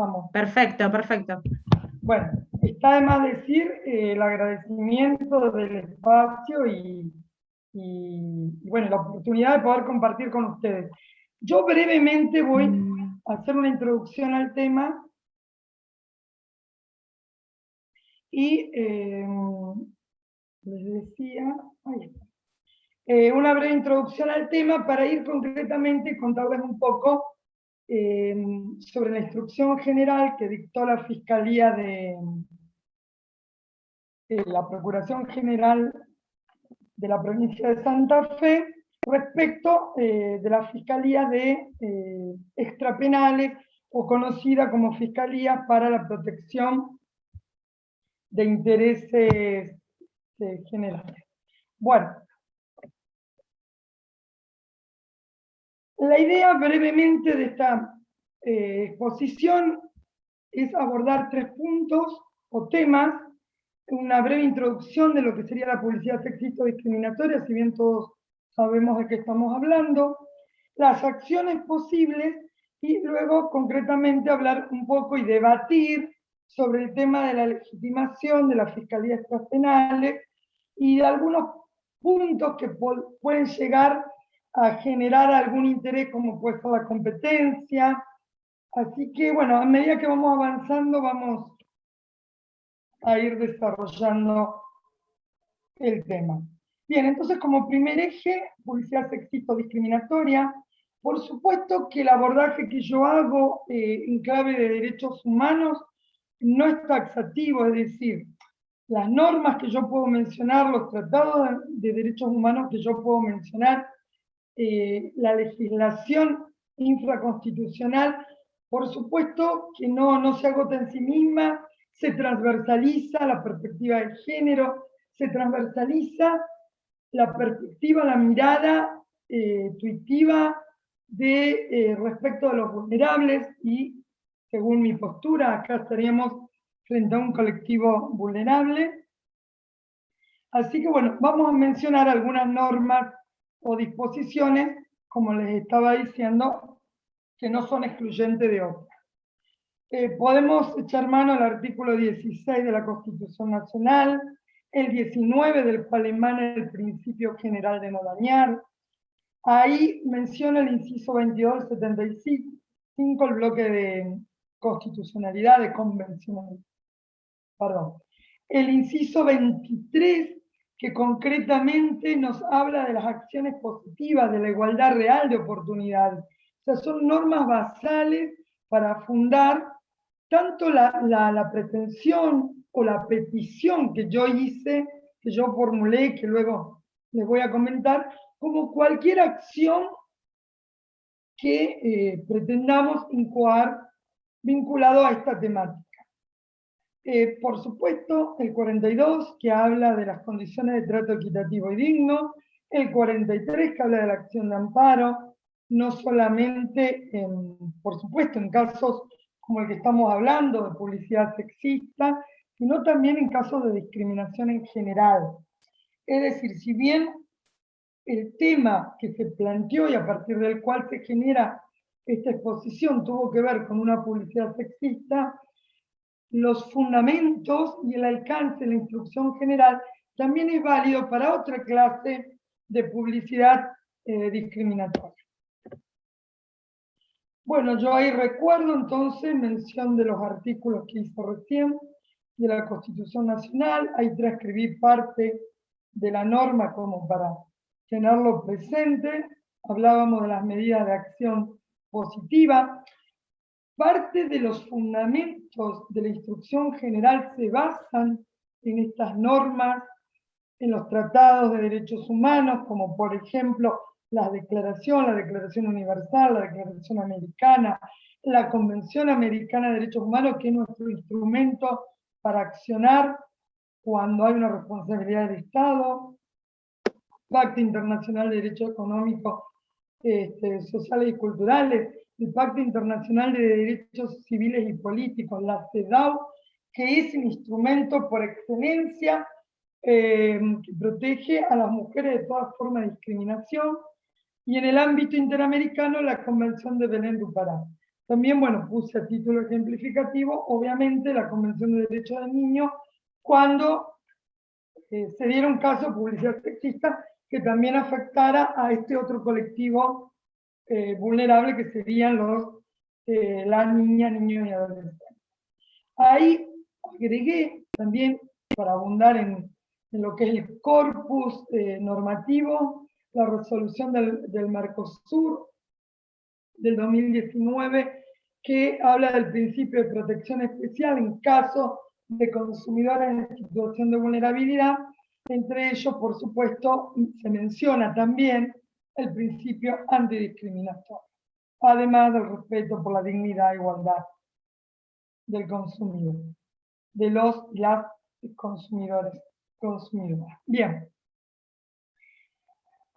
comenzamos. Perfecto, perfecto. Bueno, está de más decir el agradecimiento del espacio y bueno, la oportunidad de poder compartir con ustedes. Yo brevemente voy a hacer una introducción al tema y les decía, ahí está. Una breve introducción al tema para ir concretamente y contarles un poco sobre la instrucción general que dictó la Fiscalía de la Procuración General de la provincia de Santa Fe respecto de la Fiscalía de Extrapenales, o conocida como Fiscalía para la Protección de Intereses Generales. Bueno, la idea brevemente de esta exposición es abordar 3 puntos o temas: una breve introducción de lo que sería la publicidad sexista o discriminatoria, si bien todos sabemos de qué estamos hablando, las acciones posibles, y luego concretamente hablar un poco y debatir sobre el tema de la legitimación de las fiscalías extrapenales y de algunos puntos que pueden llegar a generar algún interés, como puede ser la competencia. Así que, bueno, a medida que vamos avanzando, vamos a ir desarrollando el tema. Bien, entonces, como primer eje, publicidad sexista o discriminatoria. Por supuesto que el abordaje que yo hago en clave de derechos humanos no es taxativo, es decir, las normas que yo puedo mencionar, los tratados de derechos humanos que yo puedo mencionar, la legislación infraconstitucional, por supuesto que no se agota en sí misma, se transversaliza la perspectiva de género, se transversaliza la perspectiva, la mirada tuitiva de respecto a los vulnerables, y según mi postura, acá estaríamos frente a un colectivo vulnerable. Así que bueno, vamos a mencionar algunas normas o disposiciones, como les estaba diciendo, que no son excluyentes de otras. Podemos echar mano al artículo 16 de la Constitución Nacional, el 19 del cual emana el principio general de no dañar. Ahí menciona el inciso 22 del 75, el bloque de constitucionalidad, de convencionalidad. Perdón. El inciso 23, que concretamente nos habla de las acciones positivas, de la igualdad real de oportunidades. O sea, son normas basales para fundar tanto la pretensión o la petición que yo hice, que yo formulé, que luego les voy a comentar, como cualquier acción que pretendamos incoar vinculado a esta temática. Por supuesto, el 42, que habla de las condiciones de trato equitativo y digno, el 43, que habla de la acción de amparo, no solamente, por supuesto, en casos como el que estamos hablando, de publicidad sexista, sino también en casos de discriminación en general. Es decir, si bien el tema que se planteó y a partir del cual se genera esta exposición tuvo que ver con una publicidad sexista, los fundamentos y el alcance de la instrucción general también es válido para otra clase de publicidad discriminatoria. Bueno, yo ahí recuerdo entonces mención de los artículos que hice recién de la Constitución Nacional. Ahí transcribí parte de la norma como para tenerlo presente. Hablábamos de las medidas de acción positiva. Parte de los fundamentos de la instrucción general se basan en estas normas, en los tratados de derechos humanos, como por ejemplo la Declaración Universal, la Declaración Americana, la Convención Americana de Derechos Humanos, que es nuestro instrumento para accionar cuando hay una responsabilidad del Estado, Pacto Internacional de Derechos Económicos, Sociales y Culturales, el Pacto Internacional de Derechos Civiles y Políticos, la CEDAW, que es el instrumento por excelencia que protege a las mujeres de toda forma de discriminación, y en el ámbito interamericano la Convención de Belén do Pará. También, bueno, puse a título ejemplificativo, obviamente, la Convención de Derechos del Niño, cuando se diera un caso de publicidad sexista que también afectara a este otro colectivo vulnerable que serían las niñas, niños y adolescentes. Ahí agregué también, para abundar en lo que es el corpus normativo, la resolución del Mercosur del 2019, que habla del principio de protección especial en caso de consumidores en situación de vulnerabilidad. Entre ellos, por supuesto, se menciona también el principio antidiscriminatorio, además del respeto por la dignidad e igualdad del consumidor, de los y las consumidores, consumidoras. Bien.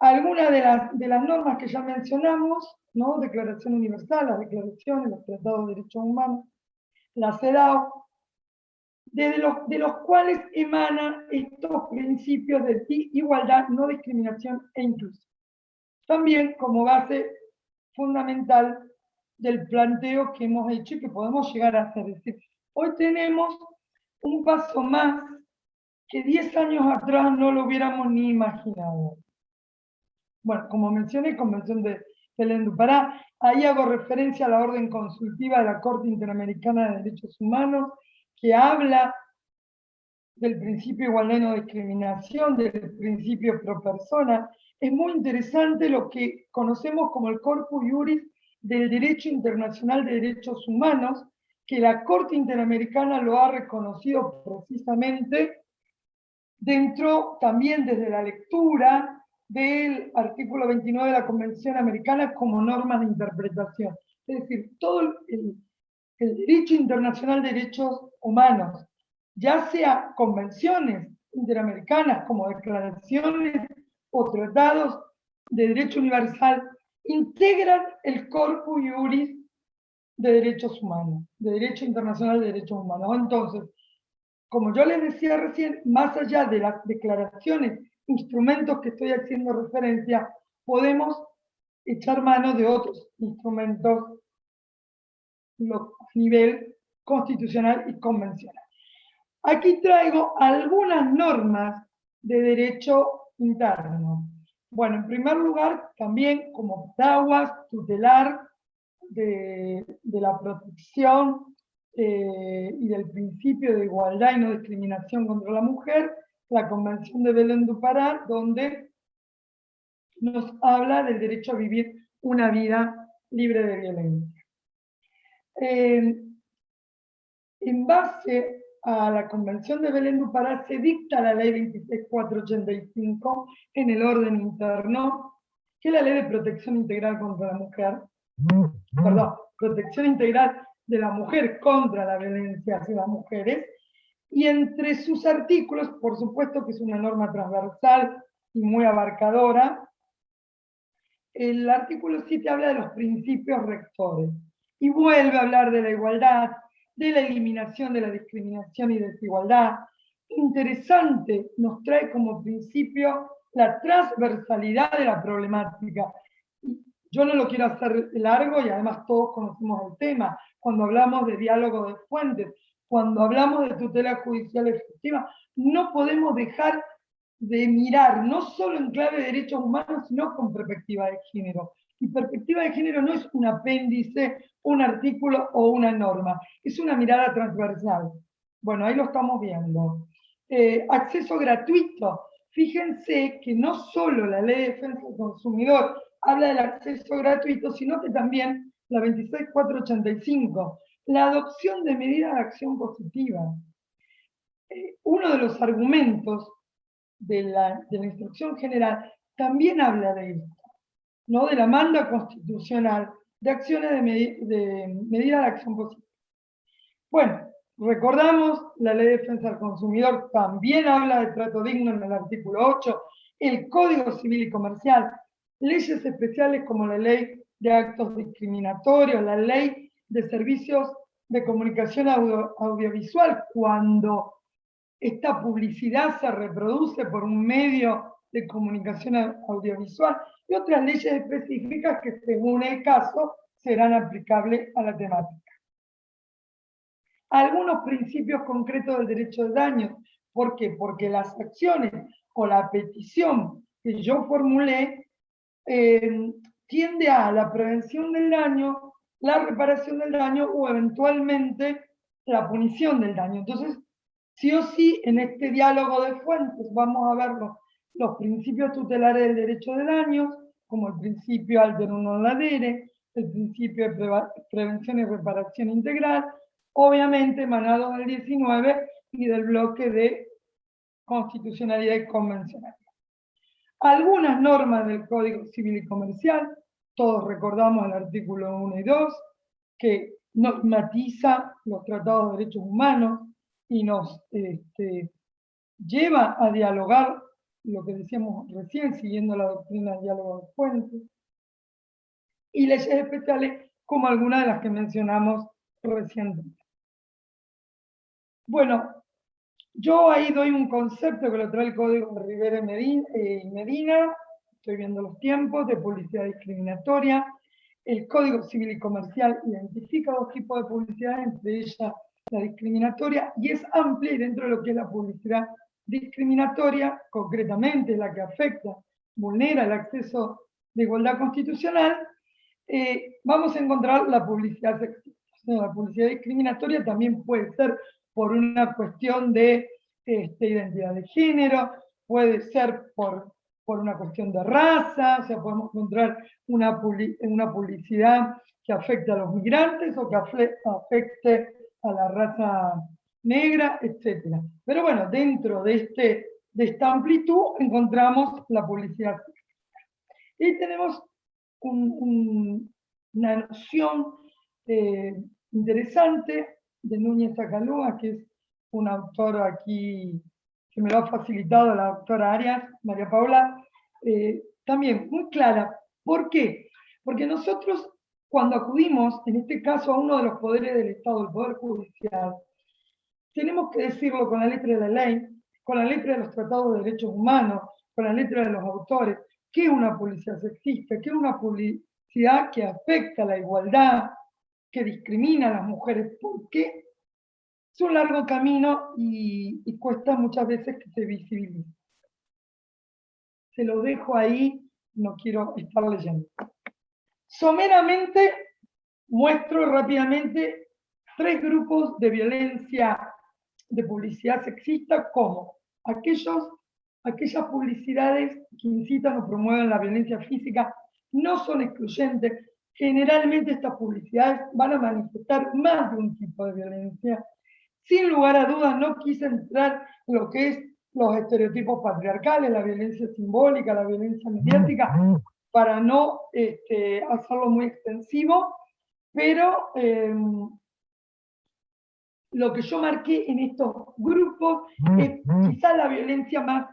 Algunas de las normas que ya mencionamos, ¿no? Declaración Universal, las declaraciones, los tratados de derechos humanos, la CEDAW, de los cuales emanan estos principios de igualdad, no discriminación e inclusión. También como base fundamental del planteo que hemos hecho y que podemos llegar a hacer. Es decir, hoy tenemos un paso más que 10 años atrás no lo hubiéramos ni imaginado. Bueno, como mencioné, Convención de Belén do Pará, ahí hago referencia a la orden consultiva de la Corte Interamericana de Derechos Humanos, que habla del principio de igualdad y no discriminación, del principio pro persona. Es muy interesante lo que conocemos como el Corpus Juris del Derecho Internacional de Derechos Humanos, que la Corte Interamericana lo ha reconocido precisamente dentro, también desde la lectura del artículo 29 de la Convención Americana como normas de interpretación. Es decir, todo el derecho internacional de derechos humanos, ya sea convenciones interamericanas como declaraciones o tratados de derecho universal, integran el corpus juris de derechos humanos, de derecho internacional de derechos humanos. Entonces, como yo les decía recién, más allá de las declaraciones, instrumentos que estoy haciendo referencia, podemos echar mano de otros instrumentos a nivel constitucional y convencional. Aquí traigo algunas normas de derecho interno. Bueno, en primer lugar, también como paraguas tutelar de la protección y del principio de igualdad y no discriminación contra la mujer, la Convención de Belén do Pará, donde nos habla del derecho a vivir una vida libre de violencia. En base a la Convención de Belén do Pará se dicta la Ley 26485 en el orden interno, que es la Ley de Protección Integral contra la Mujer, perdón, Protección Integral de la Mujer contra la Violencia hacia las Mujeres, y entre sus artículos, por supuesto que es una norma transversal y muy abarcadora, el artículo 7 habla de los principios rectores, y vuelve a hablar de la igualdad, de la eliminación de la discriminación y desigualdad. Interesante, nos trae como principio la transversalidad de la problemática. Yo no lo quiero hacer largo y además todos conocemos el tema. Cuando hablamos de diálogo de fuentes, cuando hablamos de tutela judicial efectiva, no podemos dejar de mirar, no solo en clave de derechos humanos, sino con perspectiva de género. Y perspectiva de género no es un apéndice, un artículo o una norma, es una mirada transversal. Bueno, ahí lo estamos viendo. Acceso gratuito. Fíjense que no solo la Ley de Defensa del Consumidor habla del acceso gratuito, sino que también la 26485, la adopción de medidas de acción positiva. Uno de los argumentos de la instrucción general también habla de esto, ¿no? De la manda constitucional de acciones de medidas de acción positiva. Bueno, recordamos, la Ley de Defensa del Consumidor también habla de trato digno en el artículo 8, el Código Civil y Comercial, leyes especiales como la Ley de Actos Discriminatorios, la Ley de Servicios de Comunicación Audiovisual, cuando esta publicidad se reproduce por un medio de comunicación audiovisual, y otras leyes específicas que según el caso serán aplicables a la temática. Algunos principios concretos del derecho de daño. ¿Por qué? Porque las acciones o la petición que yo formulé tiende a la prevención del daño, la reparación del daño o eventualmente la punición del daño. Entonces, sí o sí, en este diálogo de fuentes vamos a ver los principios tutelares del derecho de daños, como el principio alterum non ladere, el principio de prevención y reparación integral, obviamente emanado del 19 y del bloque de constitucionalidad y convencionalidad. Algunas normas del Código Civil y Comercial, todos recordamos el artículo 1 y 2, que normatiza los tratados de derechos humanos y nos lleva a dialogar lo que decíamos recién, siguiendo la doctrina del diálogo de fuentes, y leyes especiales como algunas de las que mencionamos recientemente. Bueno, yo ahí doy un concepto que lo trae el Código de Rivera y Medina, estoy viendo los tiempos, de publicidad discriminatoria. El Código Civil y Comercial identifica dos tipos de publicidad, entre ellas la discriminatoria, y es amplia, y dentro de lo que es la publicidad discriminatoria, concretamente la que afecta, vulnera el acceso de igualdad constitucional, vamos a encontrar la publicidad sexista. La publicidad discriminatoria también puede ser por una cuestión de identidad de género, puede ser por una cuestión de raza, o sea, podemos encontrar una publicidad que afecte a los migrantes o que afecte a la raza negra, etc. Pero bueno, dentro de esta amplitud encontramos la publicidad sexista. Y tenemos una noción interesante de Núñez Acalúa, que es un autor aquí que me lo ha facilitado la doctora Arias, María Paula, también muy clara. ¿Por qué? Porque nosotros, cuando acudimos, en este caso, a uno de los poderes del Estado, el Poder Judicial, tenemos que decirlo con la letra de la ley, con la letra de los tratados de derechos humanos, con la letra de los autores, qué es una publicidad sexista, qué es una publicidad que afecta a la igualdad, que discrimina a las mujeres, porque es un largo camino y cuesta muchas veces que se visibilice. Se lo dejo ahí, no quiero estar leyendo. Someramente muestro rápidamente 3 grupos de violencia, de publicidad sexista, como aquellas publicidades que incitan o promueven la violencia física, no son excluyentes. Generalmente estas publicidades van a manifestar más de un tipo de violencia. Sin lugar a dudas, no quise entrar en lo que es los estereotipos patriarcales, la violencia simbólica, la violencia mediática, para no hacerlo muy extensivo, pero lo que yo marqué en estos grupos es quizás la violencia más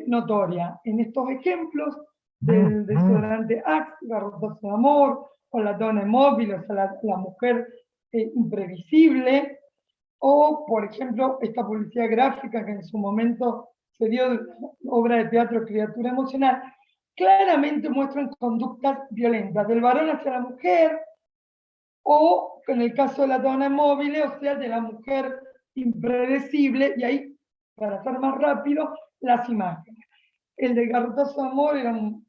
notoria. En estos ejemplos del desodorante Axe, garrotazo de amor, o la donna móvil, o sea, la mujer imprevisible, o, por ejemplo, esta publicidad gráfica que en su momento se dio de la obra de teatro Criatura Emocional, claramente muestran conductas violentas, del varón hacia la mujer, o en el caso de la donna móvil, o sea, de la mujer impredecible, y ahí, para ser más rápido, las imágenes. El de garrotazo de amor era un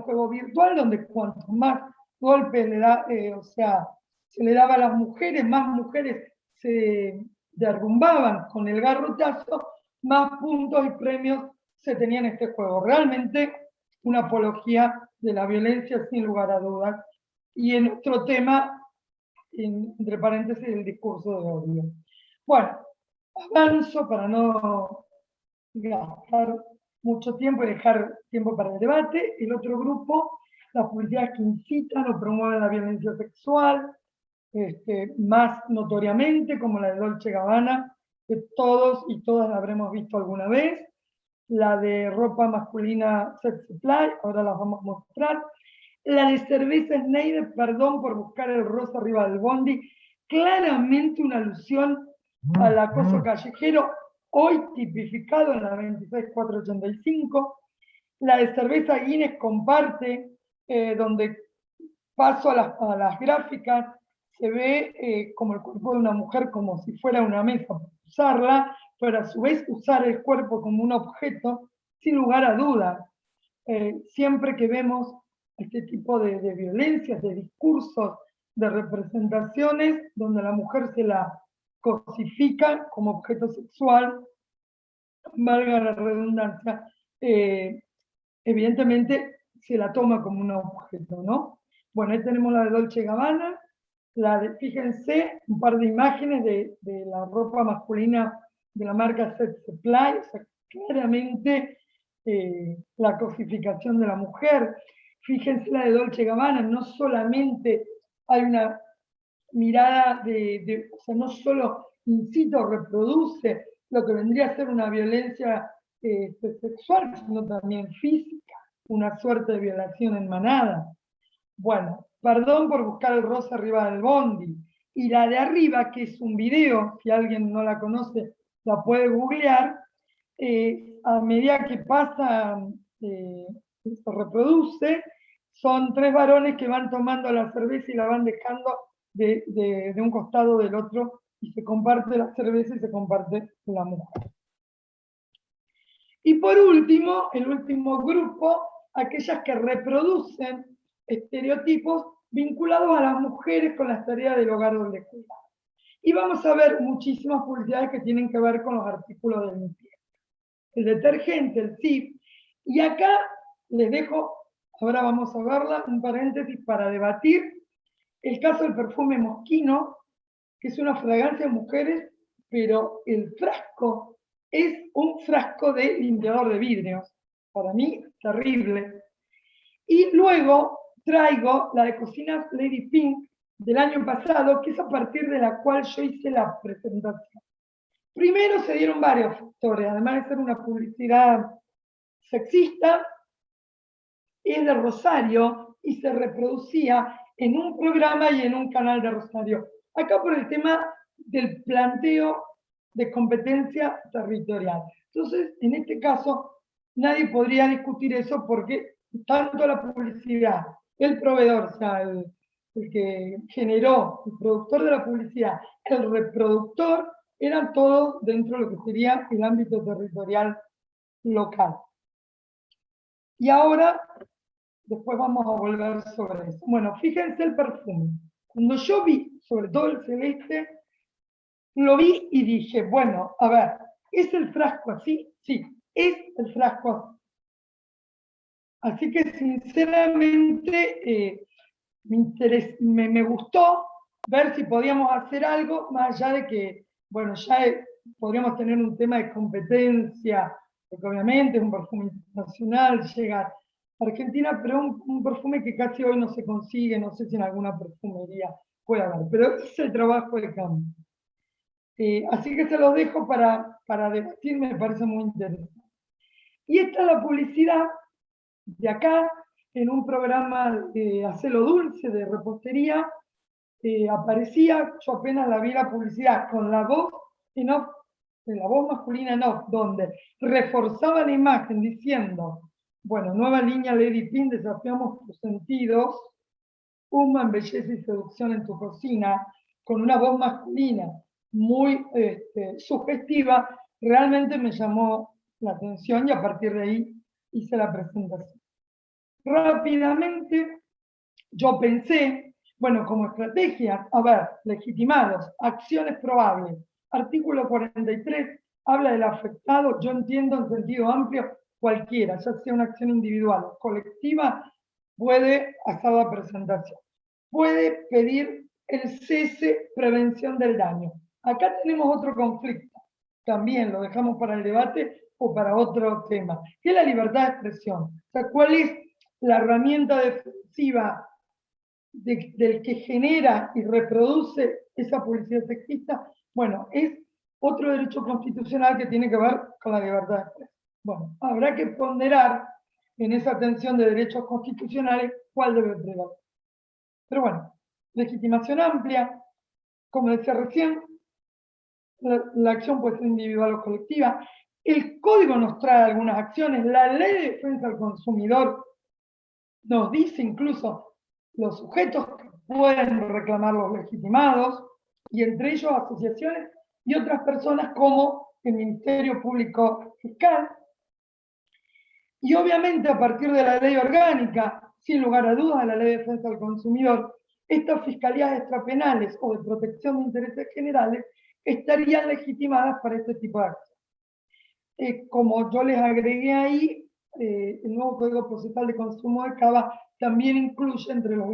juego virtual donde cuanto más golpes se le daba a las mujeres, más mujeres se derrumbaban con el garrotazo, más puntos y premios se tenían en este juego. Realmente una apología de la violencia sin lugar a dudas. Y en otro tema, entre paréntesis, el discurso de odio. Bueno, avanzo para no gastar mucho tiempo y dejar tiempo para el debate. El otro grupo, las publicidades que incitan o promueven la violencia sexual, más notoriamente, como la de Dolce Gabbana, que todos y todas la habremos visto alguna vez, la de ropa masculina Sex Supply, ahora las vamos a mostrar, la de cerveza Schneider, perdón por buscar el rosa arriba del bondi, claramente una alusión al acoso callejero, hoy tipificado en la 26485, la de cerveza Guinness comparte, donde paso a las gráficas, se ve como el cuerpo de una mujer como si fuera una mesa para usarla, pero a su vez usar el cuerpo como un objeto, sin lugar a dudas. Siempre que vemos este tipo de violencias, de discursos, de representaciones, donde a la mujer se la cosifica como objeto sexual, valga la redundancia, evidentemente se la toma como un objeto, ¿no? Bueno, ahí tenemos la de Dolce Gabbana, fíjense, un par de imágenes de la ropa masculina de la marca Sex Supply, o sea, claramente la cosificación de la mujer. Fíjense la de Dolce Gabbana, no solamente hay una mirada o sea, no solo incita o reproduce lo que vendría a ser una violencia sexual, sino también física, una suerte de violación en manada. Bueno, perdón por buscar el rosa arriba del bondi. Y la de arriba, que es un video, si alguien no la conoce, la puede googlear, a medida que pasa, se reproduce, son tres varones que van tomando la cerveza y la van dejando de un costado del otro, y se comparte la cerveza y se comparte la mujer. Y por último, el último grupo, aquellas que reproducen estereotipos vinculados a las mujeres con las tareas del hogar o del cuidado. Y vamos a ver muchísimas publicidades que tienen que ver con los artículos de limpieza. El detergente, el SIF, y acá les dejo, ahora vamos a verla, un paréntesis para debatir el caso del perfume Moschino, que es una fragancia de mujeres, pero el frasco es un frasco de limpiador de vidrios. Para mí, terrible. Y luego traigo la de Cocinas Lady Pink del año pasado, que es a partir de la cual yo hice la presentación. Primero se dieron varios factores, además de ser una publicidad sexista, es de Rosario y se reproducía en un programa y en un canal de Rosario. Acá por el tema del planteo de competencia territorial. Entonces, en este caso, nadie podría discutir eso porque tanto la publicidad, el proveedor, o sea, el que generó, el productor de la publicidad, el reproductor, eran todos dentro de lo que sería el ámbito territorial local. Y ahora, después vamos a volver sobre eso. Bueno, fíjense el perfume. Cuando yo vi, sobre todo el celeste, lo vi y dije, bueno, a ver, ¿es el frasco así? Sí, es el frasco así. Así que sinceramente me gustó ver si podíamos hacer algo, más allá de que, bueno, ya podríamos tener un tema de competencia, porque obviamente es un perfume internacional, llega a Argentina, pero un perfume que casi hoy no se consigue, no sé si en alguna perfumería puede haber, pero es el trabajo de campo. Así que se los dejo para debatir, me parece muy interesante. Y esta es la publicidad de acá, en un programa de Hacelo Dulce, de repostería, aparecía, yo apenas la vi la publicidad, con la voz en off, la voz masculina en off, donde reforzaba la imagen diciendo, bueno, nueva línea Lady Pink, desafiamos tus sentidos, human, belleza y seducción en tu cocina, con una voz masculina muy sugestiva, realmente me llamó la atención y a partir de ahí hice la presentación. Rápidamente yo pensé, bueno, como estrategia, a ver, legitimados, acciones probables. Artículo 43 habla del afectado, yo entiendo en sentido amplio, cualquiera, ya sea una acción individual o colectiva, puede hacer la presentación. Puede pedir el cese, prevención del daño. Acá tenemos otro conflicto, también lo dejamos para el debate o para otro tema, que es la libertad de expresión. O sea, ¿cuál es la herramienta defensiva del que genera y reproduce esa publicidad sexista? Bueno, es otro derecho constitucional que tiene que ver con la libertad de expresión. Bueno, habrá que ponderar en esa tensión de derechos constitucionales cuál debe prevalecer. Pero bueno, legitimación amplia, como decía recién, la acción puede ser individual o colectiva. El código nos trae algunas acciones, la ley de defensa del consumidor nos dice incluso los sujetos que pueden reclamar los legitimados, y entre ellos asociaciones y otras personas como el Ministerio Público Fiscal. Y obviamente a partir de la ley orgánica, sin lugar a dudas, la Ley de Defensa del Consumidor, estas fiscalías extrapenales o de protección de intereses generales estarían legitimadas para este tipo de actos. Como yo les agregué ahí, el nuevo Código Procesal de Consumo de Cava también incluye entre los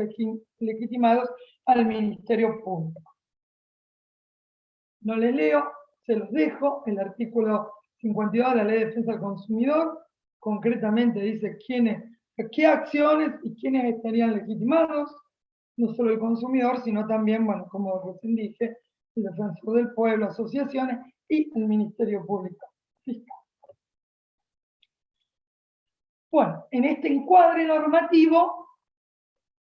legitimados al Ministerio Público. No les leo, se los dejo, el artículo 52 de la Ley de Defensa del Consumidor, concretamente dice qué acciones y quiénes estarían legitimados, no solo el consumidor, sino también, bueno, como recién dije, el defensor del pueblo, asociaciones y el Ministerio Público Fiscal. Bueno, en este encuadre normativo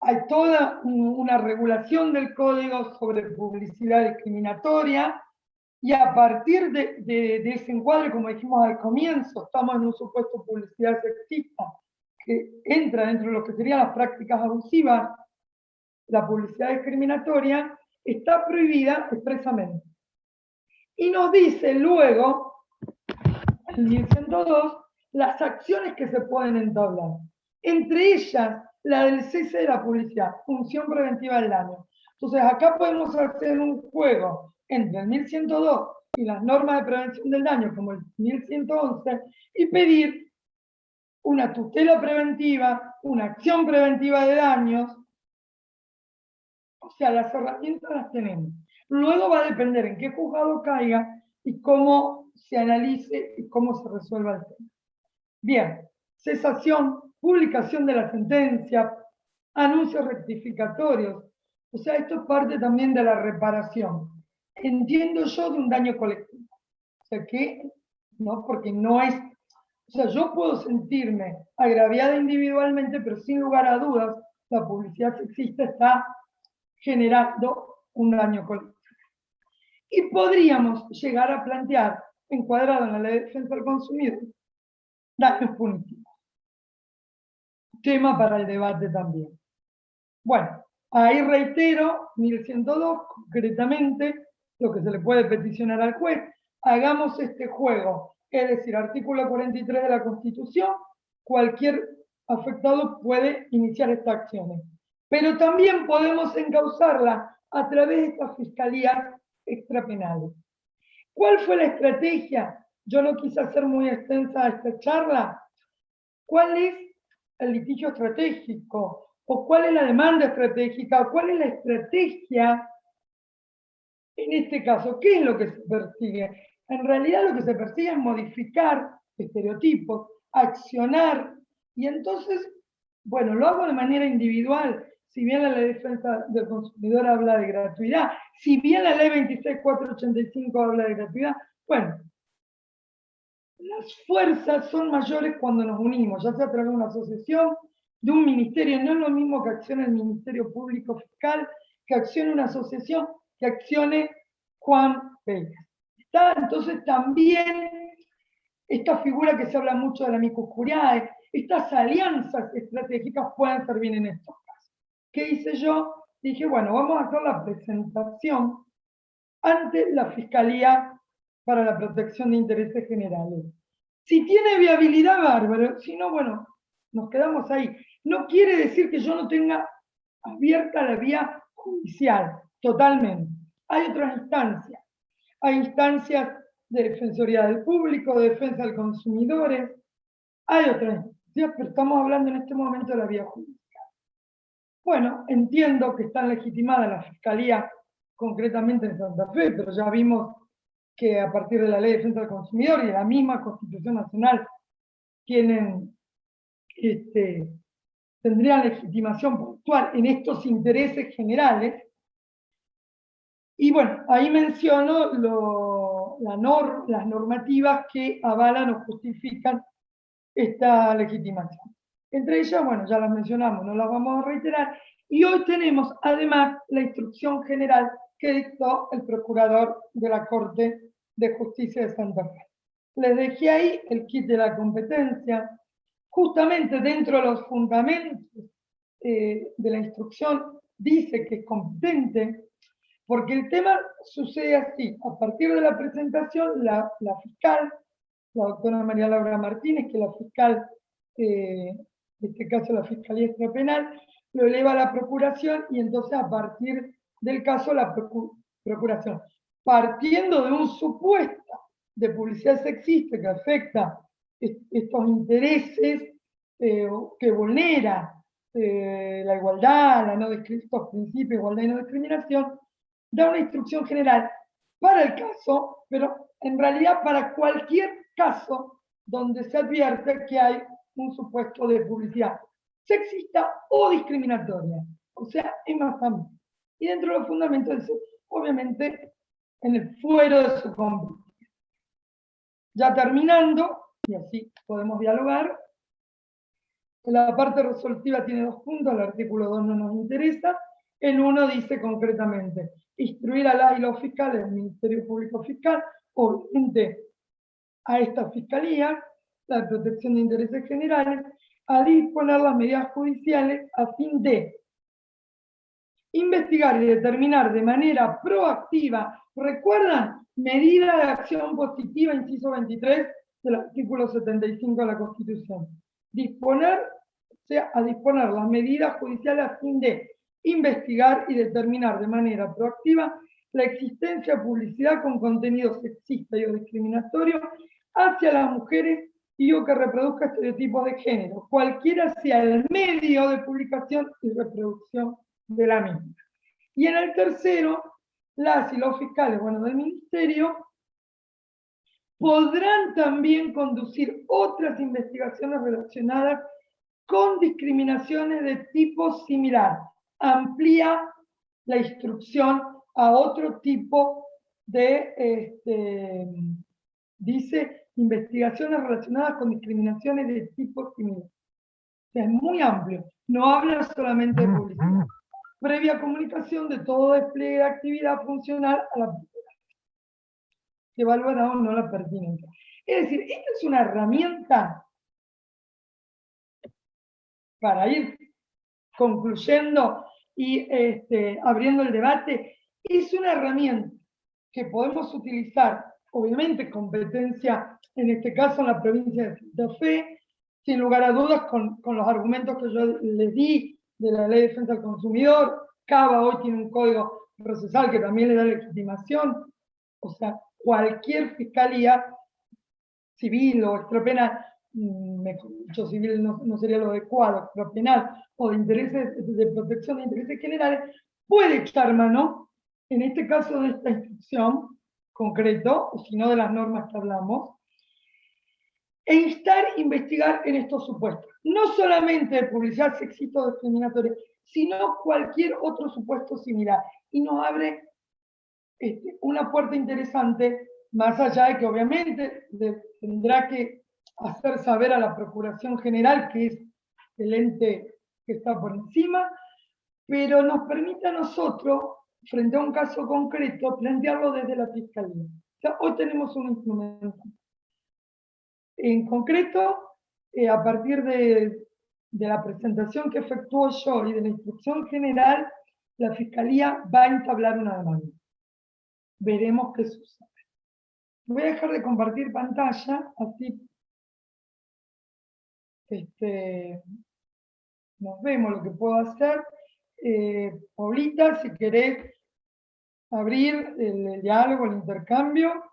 hay toda una regulación del código sobre publicidad discriminatoria, y a partir de ese encuadre, como dijimos al comienzo, estamos en un supuesto de publicidad sexista que entra dentro de lo que serían las prácticas abusivas. La publicidad discriminatoria está prohibida expresamente. Y nos dice luego, en 1102, las acciones que se pueden entablar. Entre ellas, la del cese de la publicidad, función preventiva del daño. Entonces, acá podemos hacer un juego entre el 1102 y las normas de prevención del daño, como el 1111, y pedir una tutela preventiva, una acción preventiva de daños. O sea, las herramientas las tenemos. Luego va a depender en qué juzgado caiga y cómo se analice y cómo se resuelva el tema. Bien, cesación, publicación de la sentencia, anuncios rectificatorios. O sea, esto es parte también de la reparación. Entiendo yo de un daño colectivo. O sea, que no, porque no es. O sea, yo puedo sentirme agraviada individualmente, pero sin lugar a dudas, la publicidad sexista está generando un daño colectivo. Y podríamos llegar a plantear, encuadrado en la Ley de Defensa del Consumidor, daños punitivos. Tema para el debate también. Bueno, ahí reitero, 1102, concretamente, lo que se le puede peticionar al juez. Hagamos este juego, es decir, artículo 43 de la Constitución, cualquier afectado puede iniciar estas acciones. Pero también podemos encauzarla a través de estas fiscalías extrapenales. ¿Cuál fue la estrategia? Yo no quise hacer muy extensa esta charla. ¿Cuál es el litigio estratégico? ¿O cuál es la demanda estratégica? ¿O cuál es la estrategia en este caso? ¿Qué es lo que se persigue? En realidad lo que se persigue es modificar estereotipos, accionar, y entonces, bueno, lo hago de manera individual. Si bien la Ley de Defensa del Consumidor habla de gratuidad, si bien la Ley 26.485 habla de gratuidad, bueno, las fuerzas son mayores cuando nos unimos, ya sea a través de una asociación, de un ministerio. No es lo mismo que accione el Ministerio Público Fiscal, que accione una asociación, que accione Juan Pérez. ¿Está? Entonces también esta figura que se habla mucho de la amicus curiae, estas alianzas estratégicas pueden servir en estos casos. ¿Qué hice yo? Dije, bueno, vamos a hacer la presentación ante la Fiscalía para la Protección de Intereses Generales. Si tiene viabilidad, bárbaro. Si no, bueno, nos quedamos ahí. No quiere decir que yo no tenga abierta la vía judicial, totalmente. Hay otras instancias. Hay instancias de Defensoría del Público, de Defensa del Consumidores. Hay otras instancias, pero estamos hablando en este momento de la vía judicial. Bueno, entiendo que están legitimadas la Fiscalía, concretamente en Santa Fe, pero ya vimos que a partir de la Ley de Defensa del Consumidor y de la misma Constitución Nacional tendrían legitimación puntual en estos intereses generales. Y bueno, ahí menciono las normativas que avalan o justifican esta legitimación. Entre ellas, bueno, ya las mencionamos, no las vamos a reiterar. Y hoy tenemos además la instrucción general que dictó el procurador de la Corte de Justicia de Santa Fe. Les dejé ahí el kit de la competencia, justamente dentro de los fundamentos de la instrucción dice que es competente, porque el tema sucede así: a partir de la presentación, la fiscal, la doctora María Laura Martínez, que es la fiscal, en este caso la Fiscalía Extrapenal, lo eleva a la Procuración, y entonces a partir del caso la Procuración, partiendo de un supuesto de publicidad sexista que afecta estos intereses, que vulnera la igualdad, estos principios de igualdad y no discriminación, da una instrucción general para el caso, pero en realidad para cualquier caso donde se advierte que hay un supuesto de publicidad sexista o discriminatoria. O sea, es más amplio. Y dentro de los fundamentos dice, obviamente, en el fuero de su competencia. Ya terminando, y así podemos dialogar, la parte resolutiva tiene 2 puntos, el artículo 2 no nos interesa. El 1 dice concretamente, instruir a las y los fiscales del Ministerio Público Fiscal, obviamente a esta fiscalía, la de protección de intereses generales, a disponer las medidas judiciales a fin de investigar y determinar de manera proactiva, ¿recuerdan? Medida de acción positiva, inciso 23 del artículo 75 de la Constitución. Disponer, o sea, a disponer las medidas judiciales a fin de investigar y determinar de manera proactiva la existencia de publicidad con contenido sexista y o discriminatorio hacia las mujeres y o que reproduzca estereotipos de género, cualquiera sea el medio de publicación y reproducción de la misma. Y en el tercero, las y los fiscales, del Ministerio, podrán también conducir otras investigaciones relacionadas con discriminaciones de tipo similar. Amplía la instrucción a otro tipo de, dice, investigaciones relacionadas con discriminaciones de tipo similar. O sea, es muy amplio, no habla solamente de publicidad. Previa comunicación de todo despliegue de actividad funcional a la Procuración, que evaluará o no la pertinencia. Es decir, esta es una herramienta para ir concluyendo y abriendo el debate. Es una herramienta que podemos utilizar, obviamente competencia, en este caso en la provincia de Santa Fe, sin lugar a dudas con los argumentos que yo les di de la Ley de Defensa del Consumidor. Cava hoy tiene un código procesal que también le da legitimación. O sea, cualquier fiscalía civil o extrapenal, mucho civil no sería lo adecuado, extrapenal o de intereses, de protección de intereses generales, puede echar mano, en este caso de esta instrucción concreto, o si no de las normas que hablamos, e instar a investigar en estos supuestos. No solamente de publicidad sexista o discriminatoria, sino cualquier otro supuesto similar. Y nos abre una puerta interesante, más allá de que obviamente tendrá que hacer saber a la Procuración General, que es el ente que está por encima, pero nos permite a nosotros, frente a un caso concreto, plantearlo desde la Fiscalía. O sea, hoy tenemos un instrumento. En concreto, a partir de la presentación que efectuó yo y de la instrucción general, la Fiscalía va a entablar una demanda. Veremos qué sucede. Voy a dejar de compartir pantalla, así nos vemos lo que puedo hacer. Paulita, si querés abrir el diálogo, el intercambio,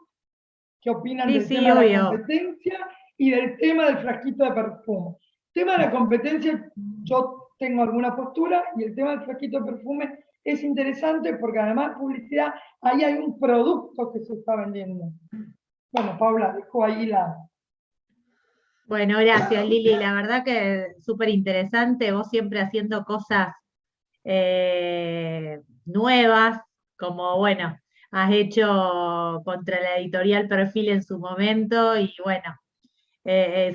¿qué opinan del tema de la competencia y del tema del frasquito de perfume? El tema de la competencia, yo tengo alguna postura, y el tema del frasquito de perfume es interesante porque además publicidad, ahí hay un producto que se está vendiendo. Bueno, Paula, dejo ahí la... Bueno, gracias Lili, la verdad que súper interesante, vos siempre haciendo cosas nuevas, como bueno, has hecho contra la editorial Perfil en su momento y bueno,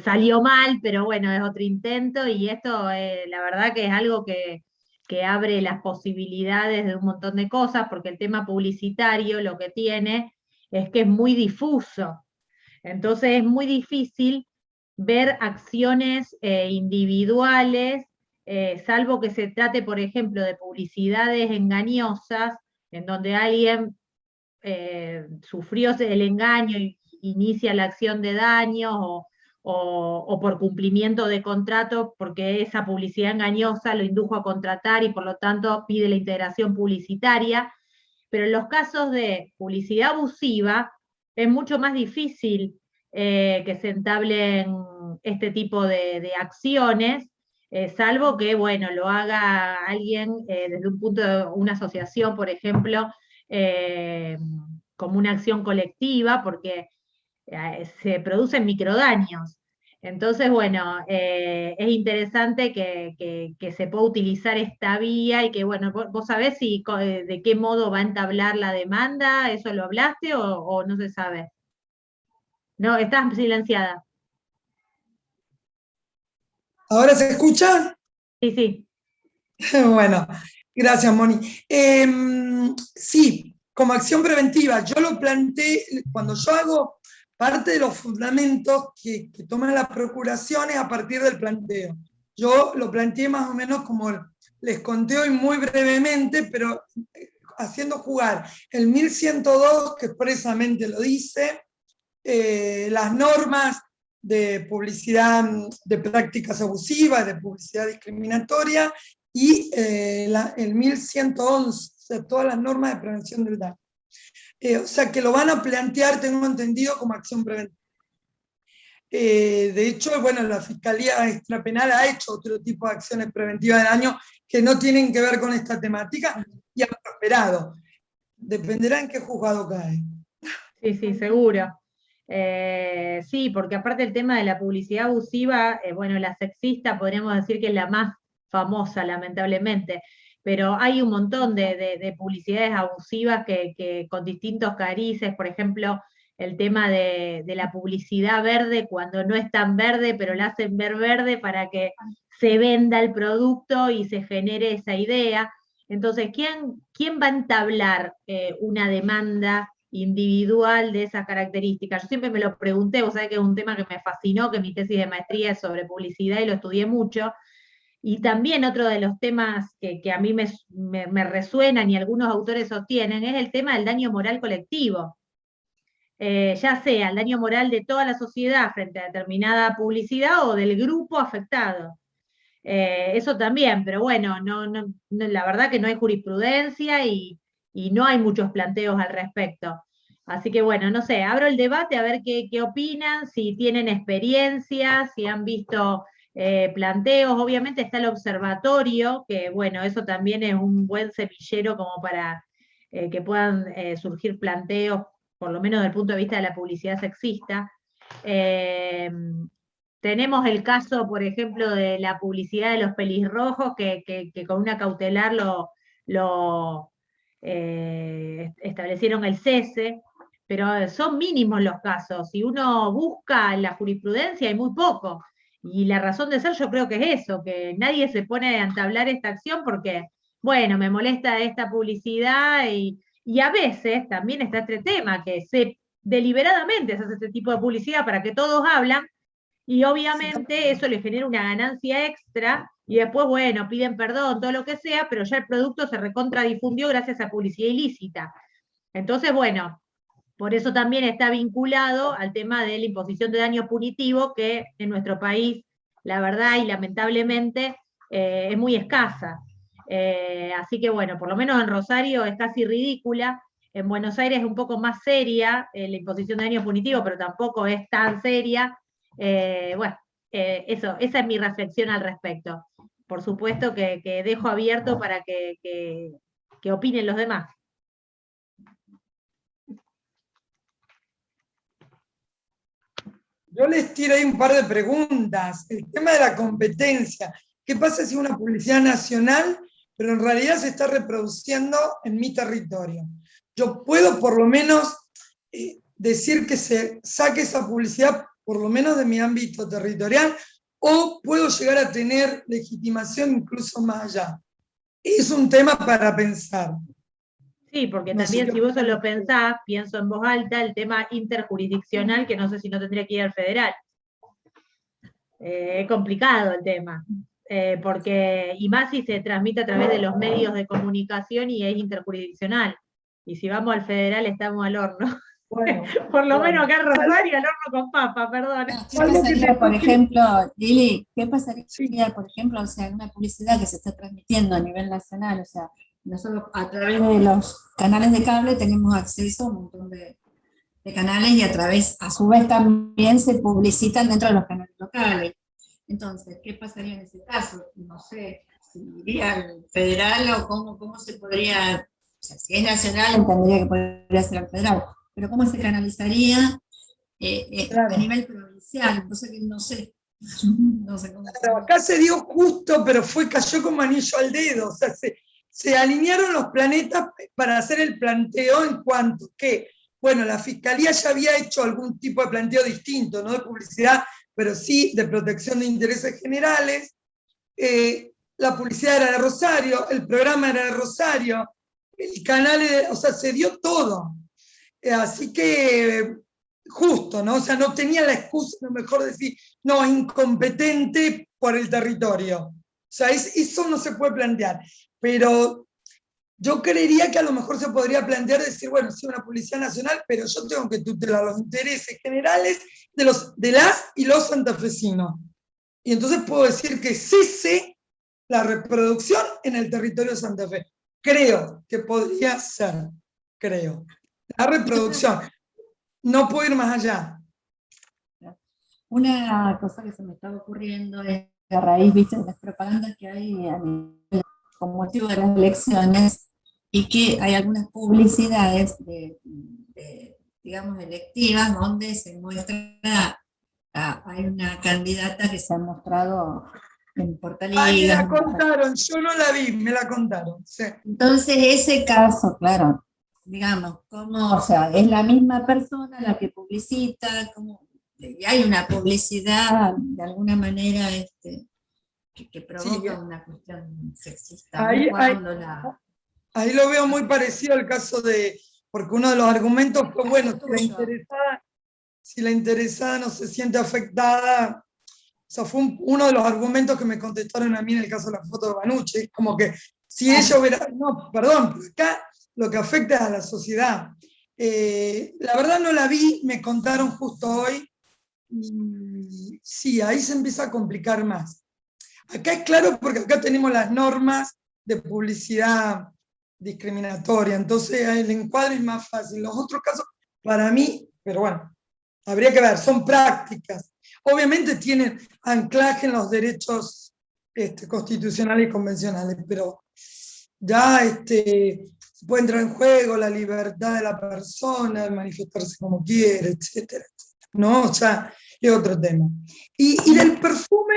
salió mal, pero bueno, es otro intento y esto la verdad que es algo que abre las posibilidades de un montón de cosas, porque el tema publicitario lo que tiene es que es muy difuso, entonces es muy difícil ver acciones individuales salvo que se trate, por ejemplo, de publicidades engañosas, en donde alguien sufrió el engaño y inicia la acción de daños o por cumplimiento de contrato, porque esa publicidad engañosa lo indujo a contratar y por lo tanto pide la integración publicitaria. Pero en los casos de publicidad abusiva es mucho más difícil que se entablen este tipo de acciones, salvo que, bueno, lo haga alguien desde un punto de una asociación, por ejemplo, eh, como una acción colectiva, porque se producen microdaños. Entonces, bueno, es interesante que se pueda utilizar esta vía y que, bueno, vos sabés si, de qué modo va a entablar la demanda, ¿eso lo hablaste o no se sabe? No, estás silenciada. ¿Ahora se escucha? Sí, sí. Bueno, gracias, Moni. Sí, como acción preventiva, yo lo planteé, cuando yo hago parte de los fundamentos que toman las procuraciones a partir del planteo. Yo lo planteé más o menos como les conté hoy muy brevemente, pero haciendo jugar el 1102, que expresamente lo dice, las normas de publicidad, de prácticas abusivas, de publicidad discriminatoria, y el 1111, o sea, todas las normas de prevención del daño. O sea, que lo van a plantear, tengo entendido, como acción preventiva. De hecho, bueno, la Fiscalía Extrapenal ha hecho otro tipo de acciones preventivas de daño que no tienen que ver con esta temática y ha prosperado. Dependerá en qué juzgado cae. Sí, sí, seguro. Sí, porque aparte el tema de la publicidad abusiva, bueno, la sexista podríamos decir que es la más famosa, lamentablemente, pero hay un montón de publicidades abusivas que con distintos carices, por ejemplo, el tema de la publicidad verde cuando no es tan verde, pero la hacen ver verde para que se venda el producto y se genere esa idea. Entonces, ¿quién va a entablar una demanda individual de esas características? Yo siempre me lo pregunté, vos sabés que es un tema que me fascinó, que mi tesis de maestría es sobre publicidad y lo estudié mucho, y también otro de los temas que a mí me resuenan y algunos autores sostienen es el tema del daño moral colectivo. Ya sea el daño moral de toda la sociedad frente a determinada publicidad o del grupo afectado. Eso también, pero bueno, la verdad que no hay jurisprudencia y no hay muchos planteos al respecto. Así que bueno, no sé, abro el debate a ver qué opinan, si tienen experiencia, si han visto planteos. Obviamente está el observatorio, que bueno, eso también es un buen semillero como para que puedan surgir planteos, por lo menos desde el punto de vista de la publicidad sexista. Eh, Tenemos el caso, por ejemplo, de la publicidad de los pelirrojos, que con una cautelar lo establecieron el cese, pero son mínimos los casos. Si uno busca en la jurisprudencia hay muy poco. Y la razón de ser yo creo que es eso, que nadie se pone a entablar esta acción porque, bueno, me molesta esta publicidad y a veces también está este tema, que deliberadamente se hace este tipo de publicidad para que todos hablan y obviamente eso le genera una ganancia extra y después, bueno, piden perdón, todo lo que sea, pero ya el producto se recontradifundió gracias a publicidad ilícita. Entonces, bueno, por eso también está vinculado al tema de la imposición de daño punitivo, que en nuestro país, la verdad y lamentablemente, es muy escasa. Así que bueno, por lo menos en Rosario es casi ridícula. En Buenos Aires es un poco más seria la imposición de daño punitivo, pero tampoco es tan seria. Bueno, esa es mi reflexión al respecto. Por supuesto que dejo abierto para que opinen los demás. Yo les tiro ahí un par de preguntas. El tema de la competencia. ¿Qué pasa si una publicidad nacional, pero en realidad se está reproduciendo en mi territorio? Yo puedo por lo menos decir que se saque esa publicidad por lo menos de mi ámbito territorial, o puedo llegar a tener legitimación incluso más allá. Es un tema para pensar. Sí, porque No sé también qué si vos opinan lo ustedes. pensás, pienso en voz alta, el tema interjurisdiccional, que no sé si no tendría que ir al federal. Es complicado el tema. y más si se transmite a través de los medios de comunicación y es interjurisdiccional. Y si vamos al federal estamos al horno. Bueno, Por lo bueno. menos acá en Rosario, al horno con papa, perdón. No, ¿qué pasaría, por ejemplo, Lili, qué pasaría, Sí. por ejemplo, o sea, en una publicidad que se está transmitiendo a nivel nacional? O sea, nosotros a través de los canales de cable tenemos acceso a un montón de canales y a su vez también se publicitan dentro de los canales locales. Entonces, ¿qué pasaría en ese caso? No sé, si iría al federal o cómo se podría, o sea, si es nacional, entendería que podría ser al federal, pero ¿cómo se canalizaría Claro. a nivel provincial? Entonces, no sé. No sé cómo. Pero acá se dio justo, pero cayó como anillo al dedo. O sea, se alinearon los planetas para hacer el planteo en cuanto que, bueno, la Fiscalía ya había hecho algún tipo de planteo distinto, no de publicidad, pero sí de protección de intereses generales. La publicidad era de Rosario, el programa era de Rosario, el canal, o sea, se dio todo. Así que justo, ¿no? O sea, no tenía la excusa, a lo mejor decir, no, incompetente por el territorio. O sea, eso no se puede plantear. Pero yo creería que a lo mejor se podría plantear decir, bueno, sí, una publicidad nacional, pero yo tengo que tutelar los intereses generales de las y los santafesinos. Y entonces puedo decir que cese la reproducción en el territorio de Santa Fe. Creo que podría ser, creo. La reproducción. No puedo ir más allá. Una cosa que se me estaba ocurriendo es que a raíz, viste, de las propagandas que hay con motivo de las elecciones, y que hay algunas publicidades digamos, electivas, donde se muestra, hay una candidata que se ha mostrado en Portaliga. Ay, me la contaron, yo no la vi, me la contaron. Sí. Entonces, ese caso, claro, digamos, como, o sea, es la misma persona la que publicita, como, y hay una publicidad de alguna manera que provoca una cuestión sexista. Ahí lo veo muy parecido al caso porque uno de los argumentos fue, bueno, si la interesada no se siente afectada, o sea, fue uno de los argumentos que me contestaron a mí en el caso de la foto de Banucci, como que si ella hubiera, no, perdón, pero acá lo que afecta es a la sociedad. La verdad no la vi, me contaron justo hoy, y sí, ahí se empieza a complicar más. Acá es claro porque acá tenemos las normas de publicidad discriminatoria, entonces el encuadre es más fácil. Los otros casos, para mí, pero bueno, habría que ver, son prácticas. Obviamente tienen anclaje en los derechos constitucionales y convencionales, pero ya se puede entrar en juego la libertad de la persona, de manifestarse como quiere, etcétera, ¿no? O sea, es otro tema. Y del perfume,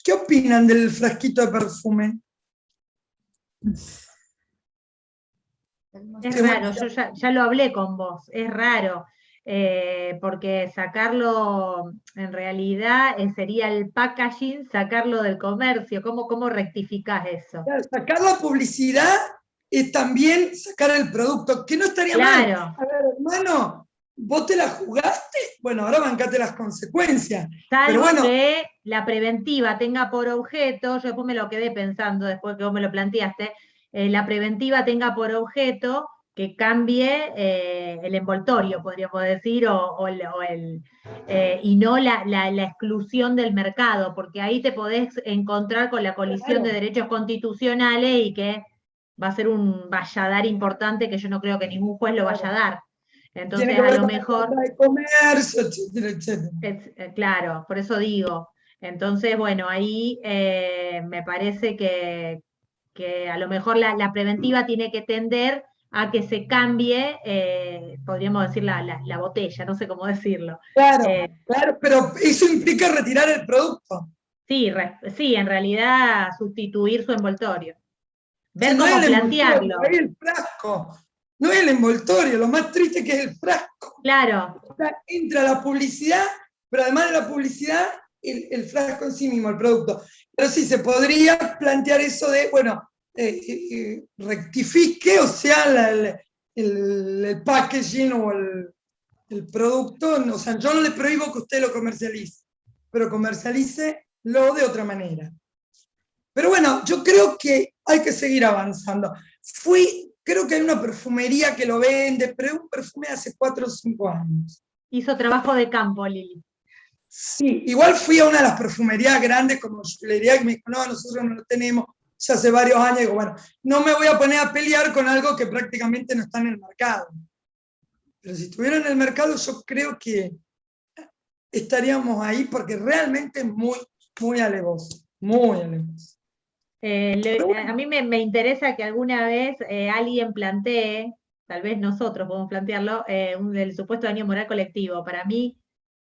¿qué opinan del frasquito de perfume? Es raro, yo ya lo hablé con vos, es raro, porque sacarlo, en realidad sería el packaging, sacarlo del comercio. ¿Cómo rectificás eso? Sacar la publicidad es también sacar el producto, que no estaría mal. A ver, hermano, vos te la jugaste, bueno, ahora bancate las consecuencias. Salvo que la preventiva tenga por objeto, yo después me lo quedé pensando, después que vos me lo planteaste, la preventiva tenga por objeto que cambie el envoltorio, podríamos decir, y no la exclusión del mercado, porque ahí te podés encontrar con la colisión de derechos constitucionales y que va a ser un valladar importante que yo no creo que ningún juez lo vaya a dar. Entonces, a lo mejor... De comercio, etcétera, etcétera. Claro, por eso digo. Entonces, bueno, ahí me parece que a lo mejor la preventiva tiene que tender a que se cambie, podríamos decir, la botella, no sé cómo decirlo. Claro, claro, pero eso implica retirar el producto. Sí, en realidad sustituir su envoltorio. Ver cómo plantearlo. No es el frasco, no es el envoltorio, lo más triste que es el frasco. Claro. O sea, entra la publicidad, pero además de la publicidad, el frasco en sí mismo, el producto. Pero sí, se podría plantear eso de, bueno, rectifique, o sea, el packaging o el producto, o sea, yo no le prohíbo que usted lo comercialice, pero comercialícelo de otra manera. Pero bueno, yo creo que hay que seguir avanzando. Creo que hay una perfumería que lo vende, pero es un perfume de hace 4 o 5 años. Hizo trabajo de campo, Lili. Sí, igual fui a una de las perfumerías grandes como Julería y me dijo, no, nosotros no lo tenemos ya hace varios años. Y digo, bueno, no me voy a poner a pelear con algo que prácticamente no está en el mercado. Pero si estuviera en el mercado, yo creo que estaríamos ahí porque realmente es muy, muy alevoso. Muy alevoso. A mí me interesa que alguna vez alguien plantee, tal vez nosotros podemos plantearlo, el supuesto daño moral colectivo. Para mí,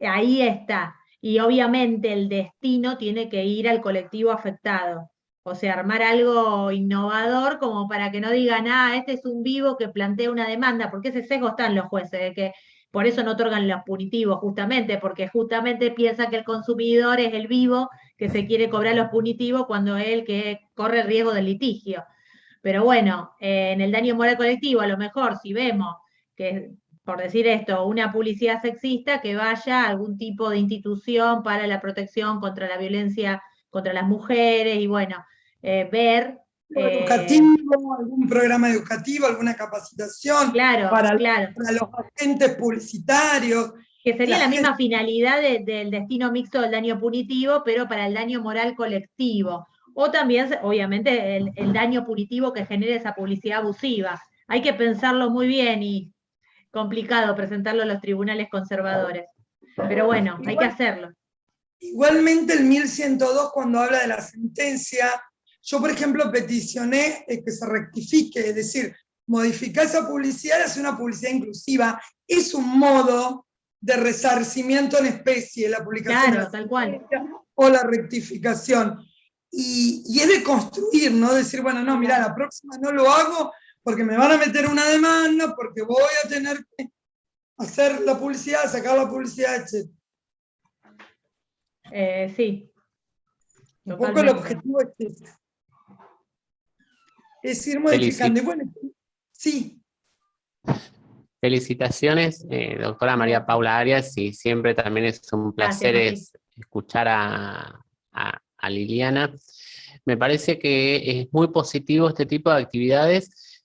ahí está. Y obviamente el destino tiene que ir al colectivo afectado. O sea, armar algo innovador como para que no digan, este es un vivo que plantea una demanda, porque ese sesgo está en los jueces, de que por eso no otorgan los punitivos, justamente, porque justamente piensa que el consumidor es el vivo que se quiere cobrar los punitivos cuando es el que corre el riesgo del litigio. Pero bueno, en el daño moral colectivo, a lo mejor si vemos que, por decir esto, una publicidad sexista, que vaya a algún tipo de institución para la protección contra la violencia contra las mujeres y bueno, ver... educativo, algún programa educativo, alguna capacitación para los agentes publicitarios. Que sería la misma finalidad del destino mixto del daño punitivo, pero para el daño moral colectivo. O también, obviamente, el daño punitivo que genera esa publicidad abusiva. Hay que pensarlo muy bien y complicado presentarlo a los tribunales conservadores. Pero bueno, hay que hacerlo. Igualmente el 1102, cuando habla de la sentencia, yo, por ejemplo, peticioné que se rectifique, es decir, modificar esa publicidad y hacer una publicidad inclusiva. Es un modo de resarcimiento en especie, la publicación de la tal cual. O la rectificación. Y es de construir, ¿no? Decir, bueno, no, mira, la próxima no lo hago porque me van a meter una demanda, porque voy a tener que hacer la publicidad, sacar la publicidad, etc. Sí. Un poco el objetivo es este. Es ir modificando. Y bueno, sí. Felicitaciones, doctora María Paula Arias, y siempre también es un placer escuchar a Liliana. Me parece que es muy positivo este tipo de actividades,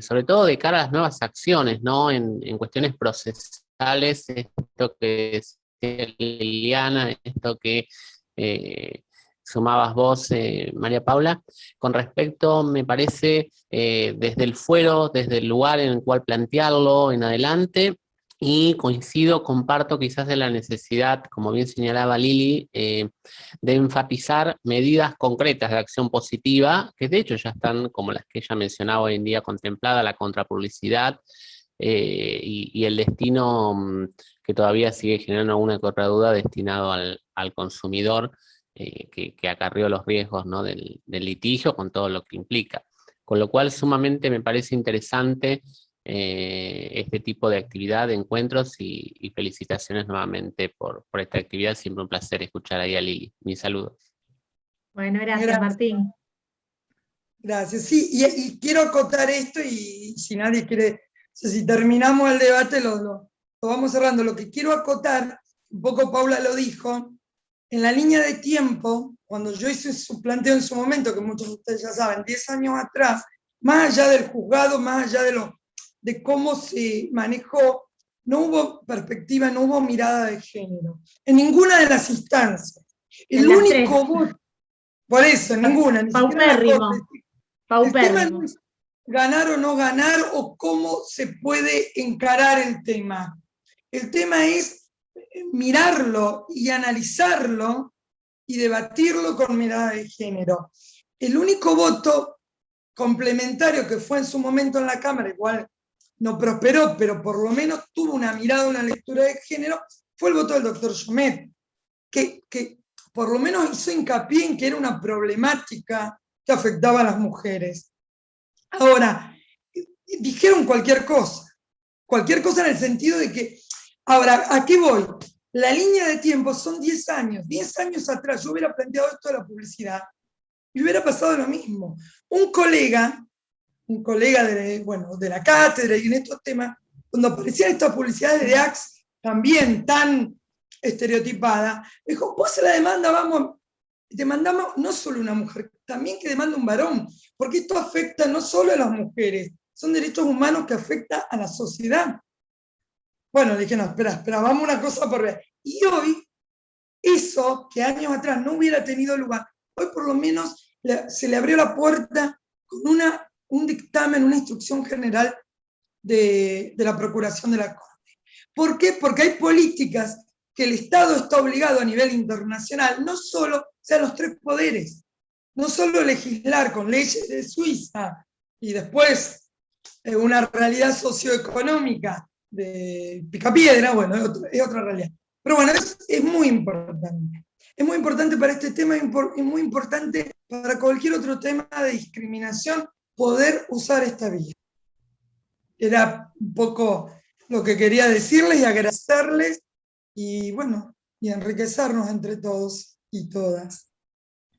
sobre todo de cara a las nuevas acciones, ¿no? En cuestiones procesales, esto que decía Liliana, esto que sumabas vos, María Paula, con respecto, me parece, desde el fuero, desde el lugar en el cual plantearlo en adelante, y comparto quizás de la necesidad, como bien señalaba Lili, de enfatizar medidas concretas de acción positiva, que de hecho ya están, como las que ella mencionaba hoy en día, contemplada la contrapublicidad, y el destino que todavía sigue generando alguna que otra duda destinado al consumidor, que acarrió los riesgos, ¿no? del litigio con todo lo que implica. Con lo cual sumamente me parece interesante este tipo de actividad, de encuentros, y felicitaciones nuevamente por esta actividad. Siempre un placer escuchar ahí a Lili. Mi saludo. Bueno, gracias Martín. Gracias. Sí, y quiero acotar esto, y si nadie quiere, si terminamos el debate lo vamos cerrando. Lo que quiero acotar, un poco Paula lo dijo, en la línea de tiempo, cuando yo hice su planteo en su momento, que muchos de ustedes ya saben, 10 años atrás, más allá del juzgado, más allá de cómo se manejó, no hubo perspectiva, no hubo mirada de género, en ninguna de las instancias. El único voto, por eso, ninguna, ni siquiera la Corte. El tema no es ganar o no ganar, o cómo se puede encarar el tema. El tema es mirarlo y analizarlo y debatirlo con mirada de género. El único voto complementario que fue en su momento en la Cámara, igual no prosperó, pero por lo menos tuvo una mirada, una lectura de género, fue el voto del doctor Chomet, que por lo menos hizo hincapié en que era una problemática que afectaba a las mujeres. Ahora, dijeron cualquier cosa en el sentido de que, ahora, ¿a qué voy? La línea de tiempo son 10 años. 10 años atrás yo hubiera planteado esto de la publicidad y hubiera pasado lo mismo. Un colega de la cátedra y en estos temas, cuando aparecían estas publicidades de Axe, también tan estereotipadas, dijo, vos a la demanda, vamos, te mandamos no solo una mujer también que demanda un varón, porque esto afecta no solo a las mujeres, son derechos humanos que afectan a la sociedad. Bueno, dije, no, espera, vamos una cosa por vez. Y hoy, eso que años atrás no hubiera tenido lugar, hoy por lo menos se le abrió la puerta con un dictamen, una instrucción general de la Procuración de la Corte. ¿Por qué? Porque hay políticas que el Estado está obligado a nivel internacional, no solo, o sea, los tres poderes, no solo legislar con leyes de Suiza y después una realidad socioeconómica de Picapiedra, bueno, es otra realidad. Pero bueno, es muy importante. Es muy importante para este tema, es muy importante para cualquier otro tema de discriminación, poder usar esta vía. Era un poco lo que quería decirles y agradecerles, y bueno, y enriquecernos entre todos y todas.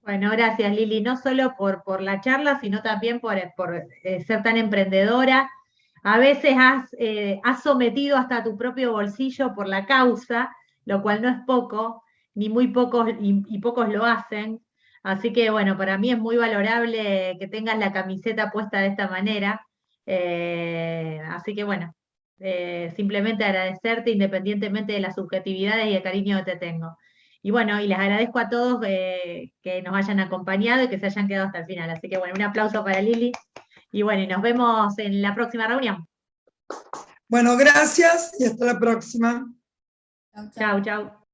Bueno, gracias Lili, no solo por la charla, sino también por ser tan emprendedora. A veces has sometido hasta tu propio bolsillo por la causa, lo cual no es poco, ni muy pocos, y pocos lo hacen. Así que bueno, para mí es muy valorable que tengas la camiseta puesta de esta manera. Así que bueno, simplemente agradecerte independientemente de las subjetividades y el cariño que te tengo. Y bueno, y les agradezco a todos que nos hayan acompañado y que se hayan quedado hasta el final. Así que bueno, un aplauso para Lili. Y bueno, y nos vemos en la próxima reunión. Bueno, gracias y hasta la próxima. Chau, chau.